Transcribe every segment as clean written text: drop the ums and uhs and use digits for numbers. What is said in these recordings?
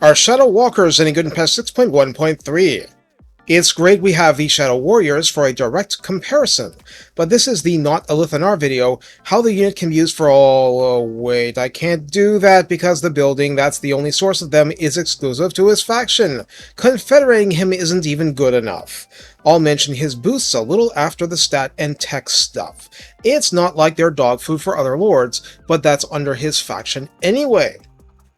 Are Shadow Walkers any good in patch 6.1.3? It's great we have the Shadow Warriors for a direct comparison, but this is the not Alith Anar video, how the unit can be used for all... Oh, wait, I can't do that because the building that's the only source of them is exclusive to his faction. Confederating him isn't even good enough. I'll mention his boosts a little after the stat and tech stuff. It's not like they're dog food for other lords, but that's under his faction anyway.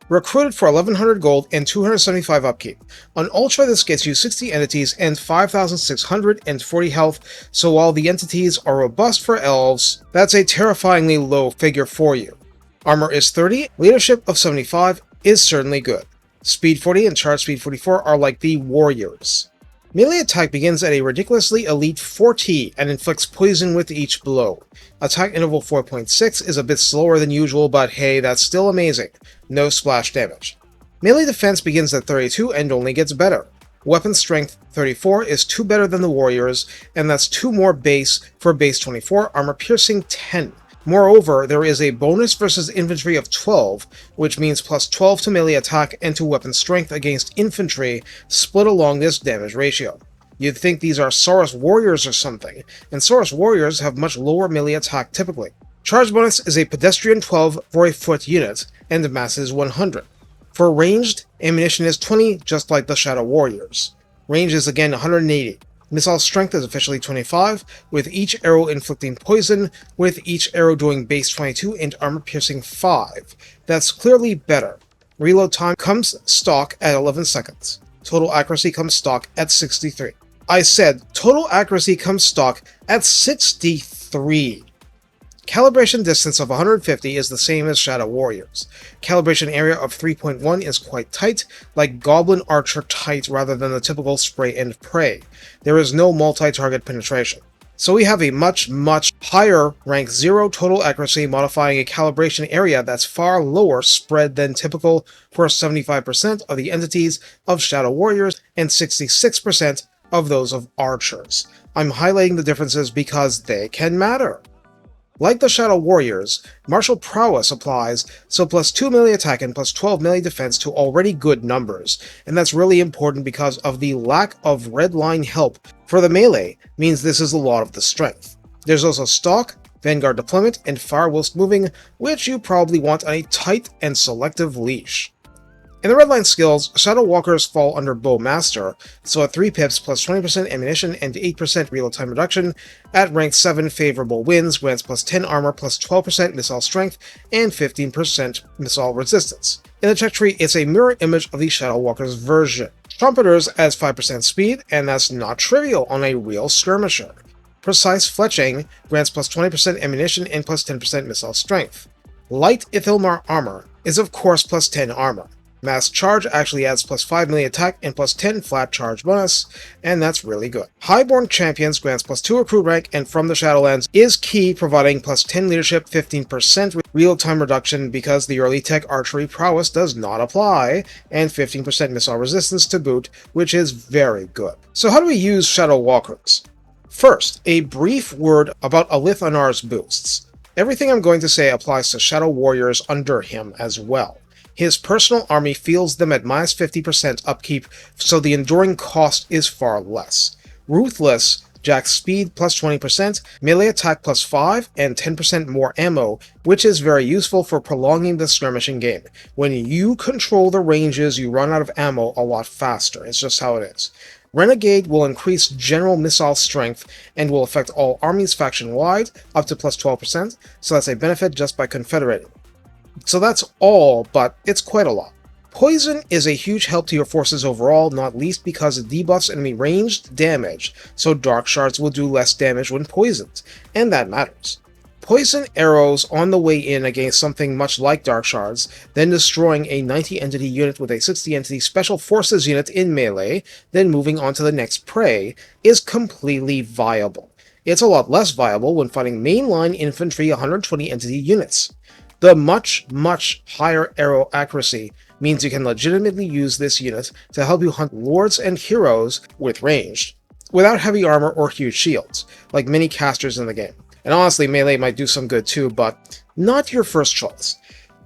Recruited for 1100 gold and 275 upkeep. On Ultra this gets you 60 entities and 5640 health, so while the entities are robust for elves, that's a terrifyingly low figure for you. Armor is 30, leadership of 75 is certainly good. Speed 40 and charge speed 44 are like the warriors. Melee attack begins at a ridiculously elite 40 and inflicts poison with each blow. Attack interval 4.6 is a bit slower than usual, but hey, that's still amazing. No splash damage. Melee defense begins at 32 and only gets better. Weapon strength 34 is 2 better than the warriors, and that's 2 more base for base 24, armor piercing 10. Moreover, there is a bonus versus infantry of 12, which means plus 12 to melee attack and to weapon strength against infantry, split along this damage ratio. You'd think these are Saurus warriors or something, and Saurus warriors have much lower melee attack typically. Charge bonus is a pedestrian 12 for a foot unit, and the mass is 100. For ranged, ammunition is 20, just like the Shadow Warriors. Range is again 180. Missile strength is officially 25, with each arrow inflicting poison, with each arrow doing base 22 and armor piercing 5. That's clearly better. Reload time comes stock at 11 seconds. Total accuracy comes stock at 63. I said total accuracy comes stock at 63. Calibration distance of 150 is the same as Shadow Warriors. Calibration area of 3.1 is quite tight, like Goblin Archer tight rather than the typical spray and pray. There is no multi-target penetration. So we have a much higher rank 0 total accuracy modifying a calibration area that's far lower spread than typical for 75% of the entities of Shadow Warriors and 66% of those of Archers. I'm highlighting the differences because they can matter. Like the Shadow Warriors, martial prowess applies, so plus 2 melee attack and plus 12 melee defense to already good numbers, and that's really important because of the lack of red line help for the melee means this is a lot of the strength. There's also stalk, vanguard deployment, and fire whilst moving, which you probably want on a tight and selective leash. In the redline skills, Shadow Walkers fall under Bowmaster, so at 3 pips plus 20% ammunition and 8% reload time reduction, at rank 7 favorable wins grants plus 10 armor plus 12% missile strength and 15% missile resistance. In the tech tree, it's a mirror image of the Shadow Walkers version. Trumpeters adds 5% speed, and that's not trivial on a real skirmisher. Precise Fletching grants plus 20% ammunition and plus 10% missile strength. Light Ithilmar armor is of course plus 10 armor. Mass Charge actually adds plus 5 melee attack and plus 10 flat charge bonus, and that's really good. Highborn Champions grants plus 2 recruit rank and from the Shadowlands is key, providing plus 10 leadership, 15% real time reduction because the early tech archery prowess does not apply, and 15% missile resistance to boot, which is very good. So how do we use Shadow Walkers? First, a brief word about Alith Anar's boosts. Everything I'm going to say applies to Shadow Warriors under him as well. His personal army feels them at minus 50% upkeep, so the enduring cost is far less. Ruthless jacks speed plus 20%, melee attack plus 5, and 10% more ammo, which is very useful for prolonging the skirmishing game. When you control the ranges, you run out of ammo a lot faster. It's just how it is. Renegade will increase general missile strength and will affect all armies faction-wide, up to plus 12%, so that's a benefit just by confederating. So that's all, but it's quite a lot. Poison is a huge help to your forces overall, not least because it debuffs enemy ranged damage, so Dark Shards will do less damage when poisoned, and that matters. Poison arrows on the way in against something much like Dark Shards, then destroying a 90 entity unit with a 60 entity special forces unit in melee, then moving on to the next prey, is completely viable. It's a lot less viable when fighting mainline infantry 120 entity units. The much higher arrow accuracy means you can legitimately use this unit to help you hunt lords and heroes with ranged, without heavy armor or huge shields, like many casters in the game. And honestly, melee might do some good too, but not your first choice.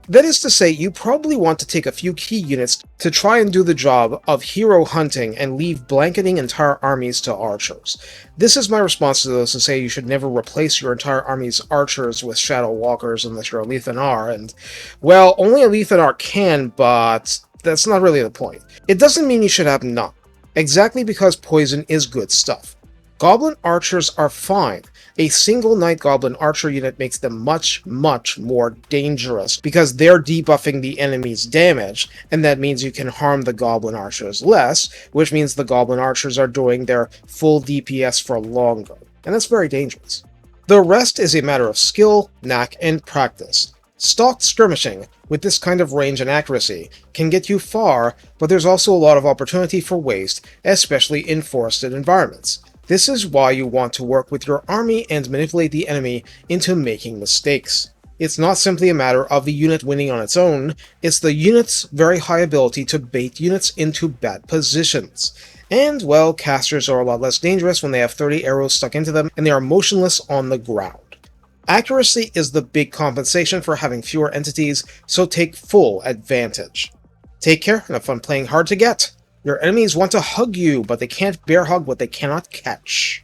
That is to say, you probably want to take a few key units to try and do the job of hero hunting and leave blanketing entire armies to archers. This is my response to those who say you should never replace your entire army's archers with shadow walkers unless you're Alith Anar, and, well, only Alith Anar can, but that's not really the point. It doesn't mean you should have none, exactly because poison is good stuff. Goblin archers are fine. A single Night Goblin archer unit makes them much, much more dangerous because they're debuffing the enemy's damage, and that means you can harm the Goblin archers less, which means the Goblin archers are doing their full DPS for longer, and that's very dangerous. The rest is a matter of skill, knack, and practice. Stalked skirmishing, with this kind of range and accuracy, can get you far, but there's also a lot of opportunity for waste, especially in forested environments. This is why you want to work with your army and manipulate the enemy into making mistakes. It's not simply a matter of the unit winning on its own, it's the unit's very high ability to bait units into bad positions. And, well, casters are a lot less dangerous when they have 30 arrows stuck into them and they are motionless on the ground. Accuracy is the big compensation for having fewer entities, so take full advantage. Take care and have fun playing hard to get. Your enemies want to hug you, but they can't bear hug what they cannot catch.